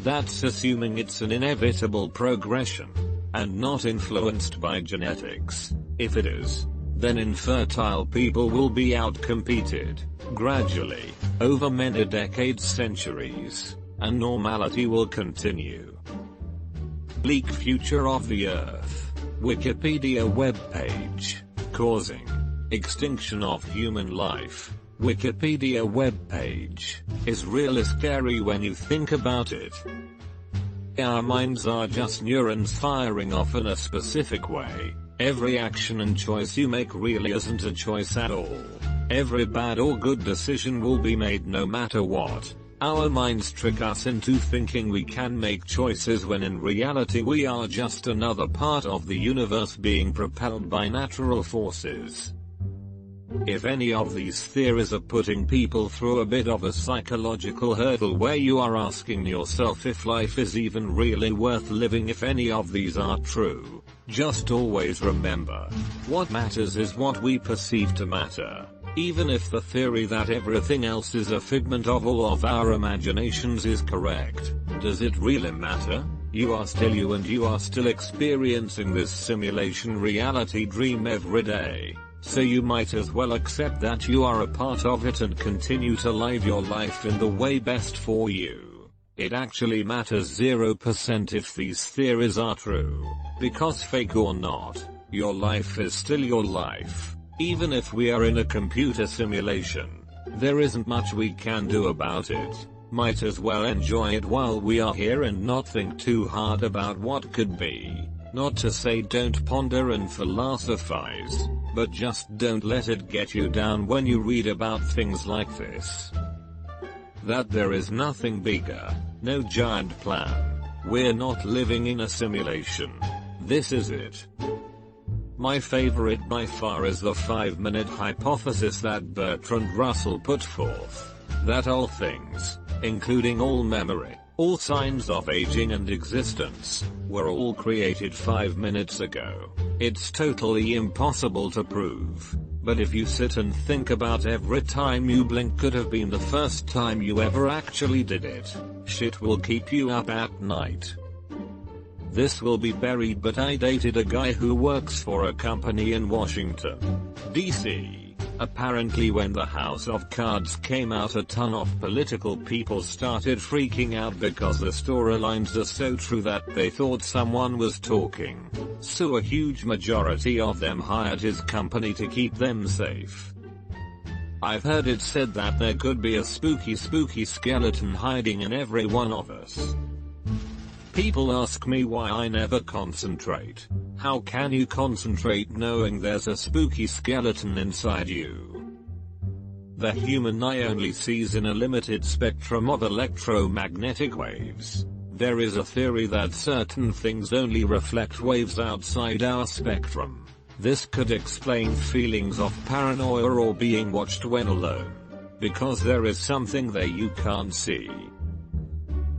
That's assuming it's an inevitable progression, and not influenced by genetics. If it is, then infertile people will be outcompeted, gradually, over many decades, centuries, and normality will continue. Bleak future of the Earth. Wikipedia webpage. Causing extinction of human life. Wikipedia webpage is really scary when you think about it. Our minds are just neurons firing off in a specific way. Every action and choice you make really isn't a choice at all. Every bad or good decision will be made no matter what. Our minds trick us into thinking we can make choices when in reality we are just another part of the universe being propelled by natural forces. If any of these theories are putting people through a bit of a psychological hurdle where you are asking yourself if life is even really worth living, if any of these are true, just always remember, what matters is what we perceive to matter. Even if the theory that everything else is a figment of all of our imaginations is correct, does it really matter? You are still you, and you are still experiencing this simulation reality dream every day. So you might as well accept that you are a part of it and continue to live your life in the way best for you. It actually matters 0% if these theories are true, because fake or not, your life is still your life. Even if we are in a computer simulation, there isn't much we can do about it. Might as well enjoy it while we are here and not think too hard about what could be. Not to say don't ponder and philosophize, but just don't let it get you down when you read about things like this. That there is nothing bigger, no giant plan. We're not living in a simulation. This is it. My favorite by far is the 5-minute hypothesis that Bertrand Russell put forth. That all things, including all memory, all signs of aging and existence, were all created 5 minutes ago. It's totally impossible to prove, but if you sit and think about every time you blink could have been the first time you ever actually did it, shit will keep you up at night. This will be buried, but I dated a guy who works for a company in Washington, D.C. Apparently when the House of Cards came out, a ton of political people started freaking out because the storylines are so true that they thought someone was talking. So a huge majority of them hired his company to keep them safe. I've heard it said that there could be a spooky skeleton hiding in every one of us. People ask me why I never concentrate. How can you concentrate knowing there's a spooky skeleton inside you? The human eye only sees in a limited spectrum of electromagnetic waves. There is a theory that certain things only reflect waves outside our spectrum. This could explain feelings of paranoia or being watched when alone, because there is something there you can't see.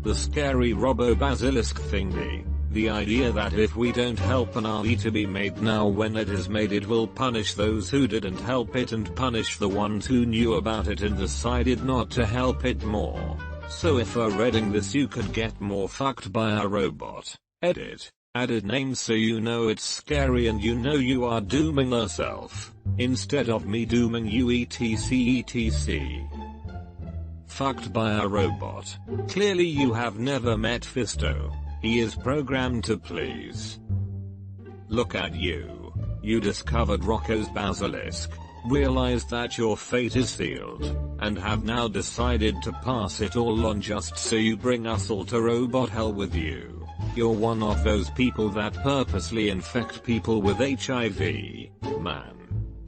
The scary robo-basilisk thingy. The idea that if we don't help an RV to be made now, when it is made it will punish those who didn't help it and punish the ones who knew about it and decided not to help it more. So if you're reading this you could get more fucked by a robot. Edit. Added name so you know it's scary and you know you are dooming yourself, instead of me dooming you etc. Fucked by a robot. Clearly you have never met Fisto. He is programmed to please. Look at you. You discovered Rocco's basilisk, realized that your fate is sealed, and have now decided to pass it all on just so you bring us all to robot hell with you. You're one of those people that purposely infect people with HIV. Man.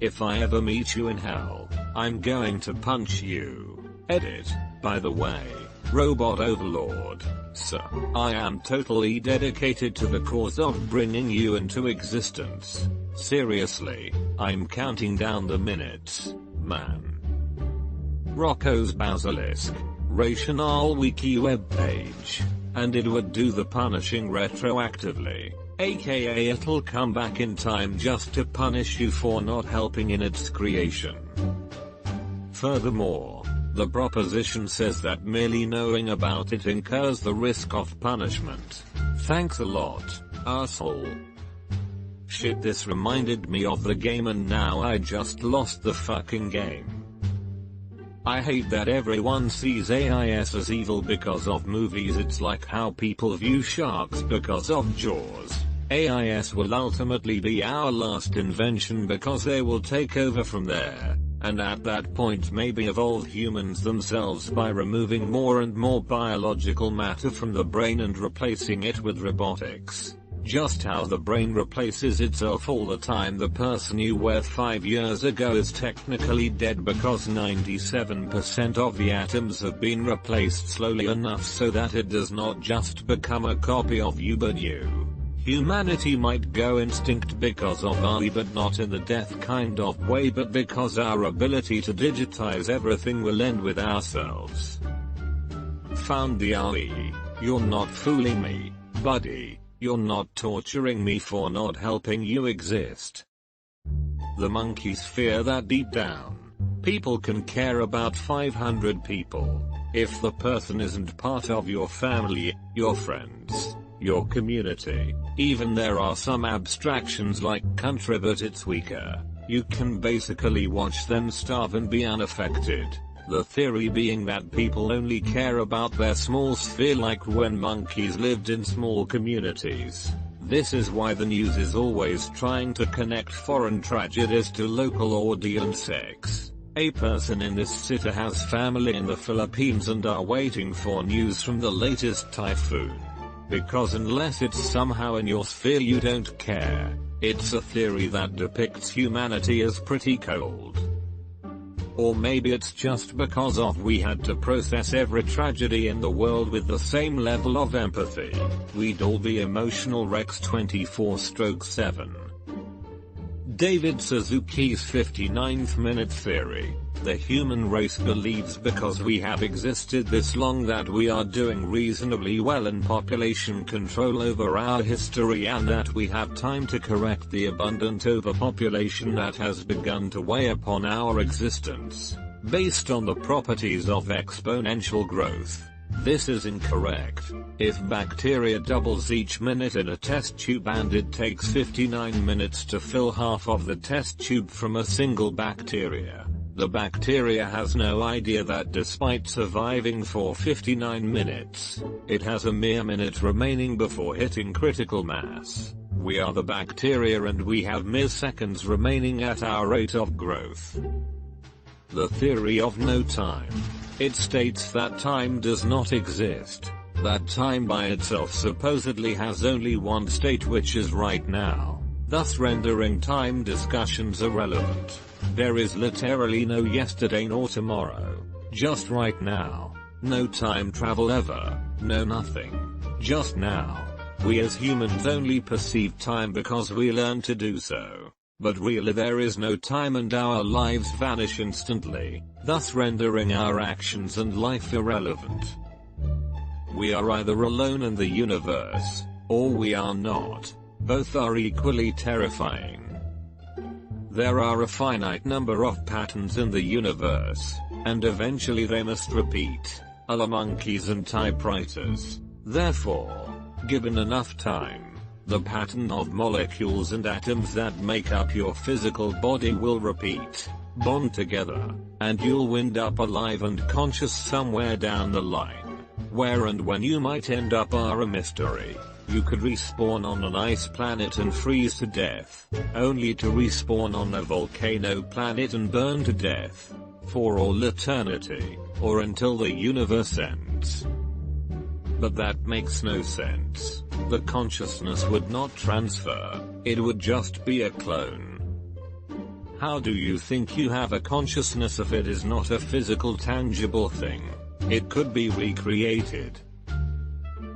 If I ever meet you in hell, I'm going to punch you. Edit. By the way, Robot Overlord, sir, I am totally dedicated to the cause of bringing you into existence. Seriously, I'm counting down the minutes, man. Rocco's Basilisk, Rational Wiki webpage, and it would do the punishing retroactively, aka it'll come back in time just to punish you for not helping in its creation. Furthermore, the proposition says that merely knowing about it incurs the risk of punishment. Thanks a lot, asshole. Shit, this reminded me of the game and now I just lost the fucking game. I hate that everyone sees AIS as evil because of movies. It's like how people view sharks because of Jaws. AIS will ultimately be our last invention because they will take over from there. And at that point maybe evolve humans themselves by removing more and more biological matter from the brain and replacing it with robotics. Just how the brain replaces itself all the time. The person you were 5 years ago is technically dead because 97% of the atoms have been replaced slowly enough so that it does not just become a copy of you but you. Humanity might go extinct because of AI, but not in the death kind of way, but because our ability to digitize everything will end with ourselves. Found the AI. You're not fooling me, buddy. You're not torturing me for not helping you exist. The monkeys fear that deep down, people can care about 500 people. If the person isn't part of your family, your friends, your community, even there are some abstractions like country, but it's weaker. You can basically watch them starve and be unaffected. The theory being that people only care about their small sphere, like when monkeys lived in small communities. This is why the news is always trying to connect foreign tragedies to local audiences. A person in this city has family in the Philippines and are waiting for news from the latest typhoon. Because unless it's somehow in your sphere you don't care. It's a theory that depicts humanity as pretty cold. Or maybe it's just because we had to process every tragedy in the world with the same level of empathy. We'd all be emotional wrecks 24/7. David Suzuki's 59th minute theory. The human race believes because we have existed this long that we are doing reasonably well in population control over our history, and that we have time to correct the abundant overpopulation that has begun to weigh upon our existence, based on the properties of exponential growth. This is incorrect. If bacteria doubles each minute in a test tube and it takes 59 minutes to fill half of the test tube from a single bacteria, the bacteria has no idea that despite surviving for 59 minutes, it has a mere minute remaining before hitting critical mass. We are the bacteria and we have mere seconds remaining at our rate of growth. The theory of no time. It states that time does not exist, that time by itself supposedly has only one state, which is right now, thus rendering time discussions irrelevant. There is literally no yesterday nor tomorrow, just right now. No time travel ever, no nothing, just now. We as humans only perceive time because we learn to do so. But really there is no time and our lives vanish instantly, thus rendering our actions and life irrelevant. We are either alone in the universe, or we are not. Both are equally terrifying. There are a finite number of patterns in the universe, and eventually they must repeat, a la monkeys and typewriters. Therefore, given enough time, the pattern of molecules and atoms that make up your physical body will repeat, bond together, and you'll wind up alive and conscious somewhere down the line. Where and when you might end up are a mystery. You could respawn on an ice planet and freeze to death, only to respawn on a volcano planet and burn to death, for all eternity, or until the universe ends. But that makes no sense. The consciousness would not transfer, it would just be a clone. How do you think you have a consciousness if it is not a physical tangible thing? It could be recreated.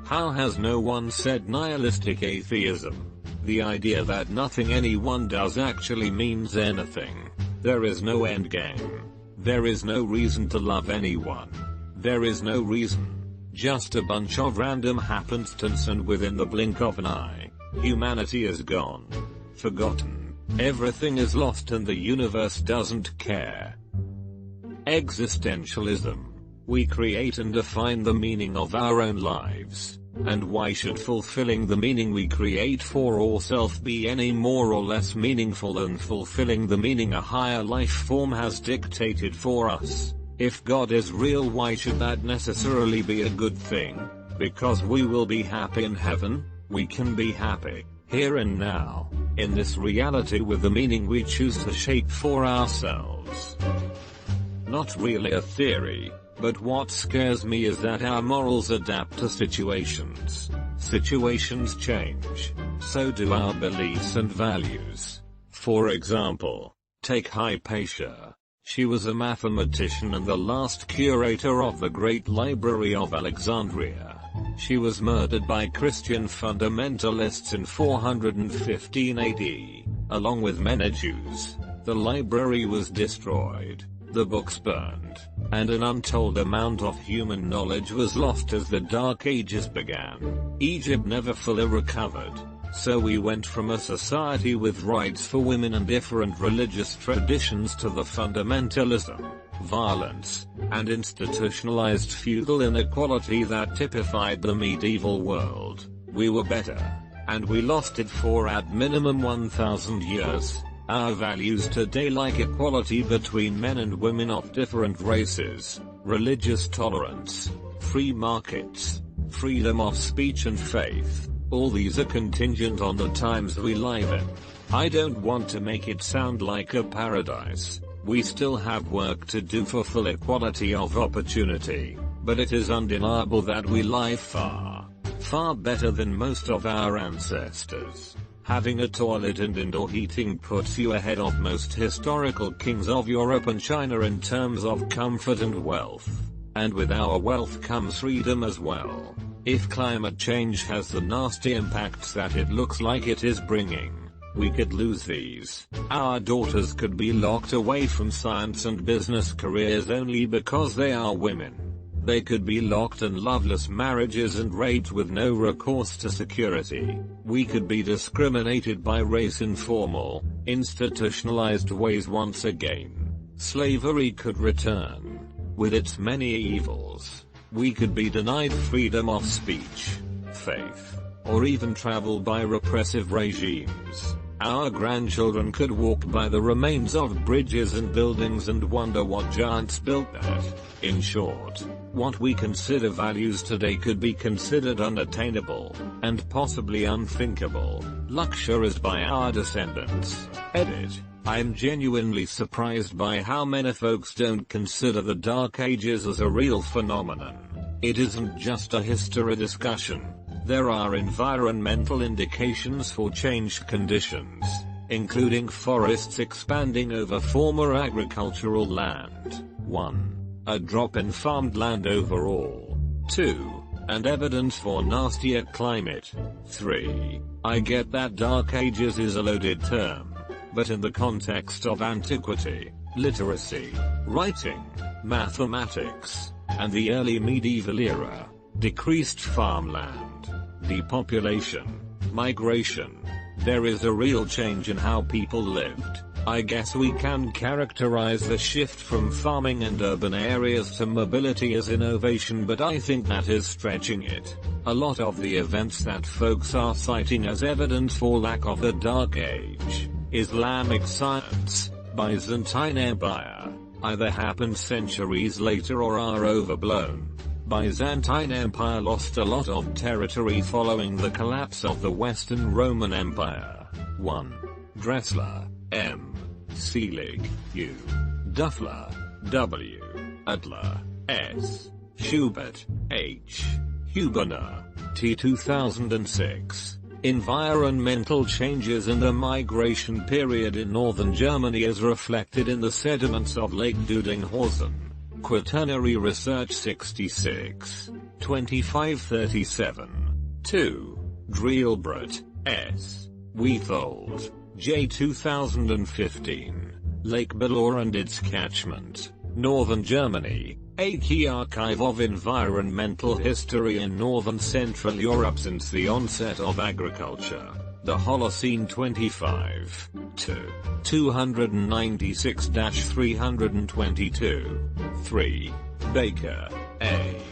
How has no one said nihilistic atheism? The idea that nothing anyone does actually means anything. There is no endgame. There is no reason to love anyone. There is no reason. Just a bunch of random happenstance, and within the blink of an eye, humanity is gone. Forgotten. Everything is lost and the universe doesn't care. Existentialism. We create and define the meaning of our own lives. And why should fulfilling the meaning we create for ourselves be any more or less meaningful than fulfilling the meaning a higher life form has dictated for us? If God is real, why should that necessarily be a good thing? Because we will be happy in heaven. We can be happy, here and now, in this reality with the meaning we choose to shape for ourselves. Not really a theory, but what scares me is that our morals adapt to situations. Situations change. so do our beliefs and values. For example, take Hypatia. She was a mathematician and the last curator of the Great Library of Alexandria. She was murdered by Christian fundamentalists in 415 AD, along with many Jews. The library was destroyed, the books burned, and an untold amount of human knowledge was lost as the Dark Ages began. Egypt never fully recovered. So we went from a society with rights for women and different religious traditions to the fundamentalism, violence, and institutionalized feudal inequality that typified the medieval world. We were better. And we lost it for at minimum 1,000 years. Our values today, like equality between men and women of different races, religious tolerance, free markets, freedom of speech and faith, all these are contingent on the times we live in. I don't want to make it sound like a paradise. We still have work to do for full equality of opportunity, but it is undeniable that we live far, far better than most of our ancestors. Having a toilet and indoor heating puts you ahead of most historical kings of Europe and China in terms of comfort and wealth. And with our wealth comes freedom as well. If climate change has the nasty impacts that it looks like it is bringing, we could lose these. Our daughters could be locked away from science and business careers only because they are women. They could be locked in loveless marriages and raped with no recourse to security. We could be discriminated by race in formal, institutionalized ways once again. Slavery could return, with its many evils. We could be denied freedom of speech, faith, or even travel by repressive regimes. Our grandchildren could walk by the remains of bridges and buildings and wonder what giants built that. In short, what we consider values today could be considered unattainable, and possibly unthinkable, luxuries by our descendants. Edit. I'm genuinely surprised by how many folks don't consider the Dark Ages as a real phenomenon. It isn't just a history discussion. There are environmental indications for changed conditions, including forests expanding over former agricultural land. 1. A drop in farmed land overall. 2. And evidence for nastier climate. 3. I get that Dark Ages is a loaded term, but in the context of antiquity, literacy, writing, mathematics, and the early medieval era, decreased farmland, depopulation, migration, there is a real change in how people lived. I guess we can characterize the shift from farming and urban areas to mobility as innovation, but I think that is stretching it. A lot of the events that folks are citing as evidence for lack of a Dark Age, Islamic science, Byzantine Empire, either happened centuries later or are overblown. Byzantine Empire lost a lot of territory following the collapse of the Western Roman Empire. 1. Dressler, M. Selig, U. Duffler, W. Adler, S. Schubert, H. Huberner, T. 2006. Environmental changes and a migration period in northern Germany as reflected in the sediments of Lake Dudinghausen. Quaternary Research 66. 2537. 2. Drielbrot, S. Weithold, J. 2015. Lake Belor and its catchment, northern Germany, a key archive of environmental history in northern Central Europe since the onset of agriculture. The Holocene 25. 296-322. 3. Baker, A.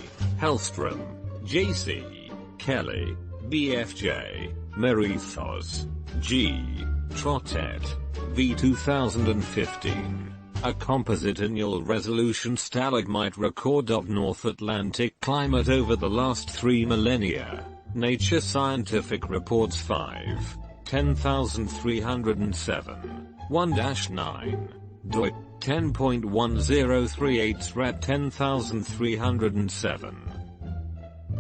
Hellstrom, J.C. Kelly, B.F.J. Merithos, G. Trottet, V. 2015. A composite annual resolution stalagmite record of North Atlantic climate over the last 3 millennia. Nature Scientific Reports 5. 10307. 1-9. doi. 10.1038 Ret 10307.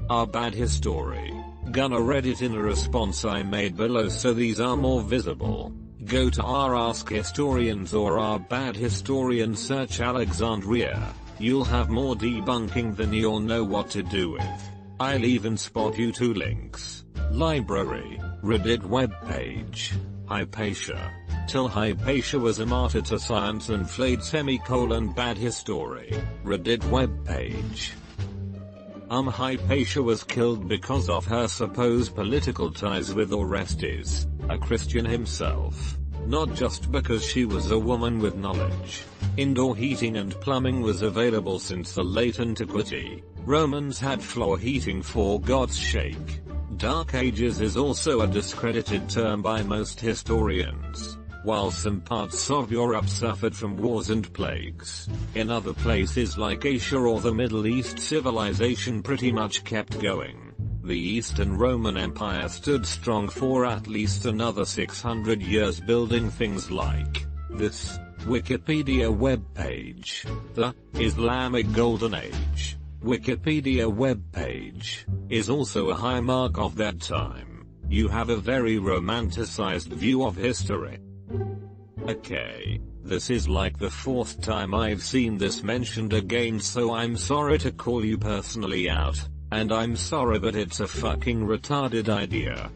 Our bad history. gonna read it in a response I made below so these are more visible. Go to our Ask Historians or our Bad Historian, search Alexandria. You'll have more debunking than you'll know what to do with. I'll even spot you 2 links. Library, Reddit webpage. Hypatia. Till Hypatia was a martyr to science and flayed bad history. Reddit webpage. Hypatia was killed because of her supposed political ties with Orestes, a Christian himself. Not just because she was a woman with knowledge. Indoor heating and plumbing was available since the late antiquity. Romans had floor heating, for God's sake. Dark Ages is also a discredited term by most historians. While some parts of Europe suffered from wars and plagues, in other places like Asia or the Middle East, civilization pretty much kept going. The Eastern Roman Empire stood strong for at least another 600 years, building things like this Wikipedia webpage. The Islamic Golden Age Wikipedia webpage is also a high mark of that time. You have a very romanticized view of history. Okay, this is like the 4th time I've seen this mentioned again, so I'm sorry to call you personally out, and I'm sorry, but it's a fucking retarded idea.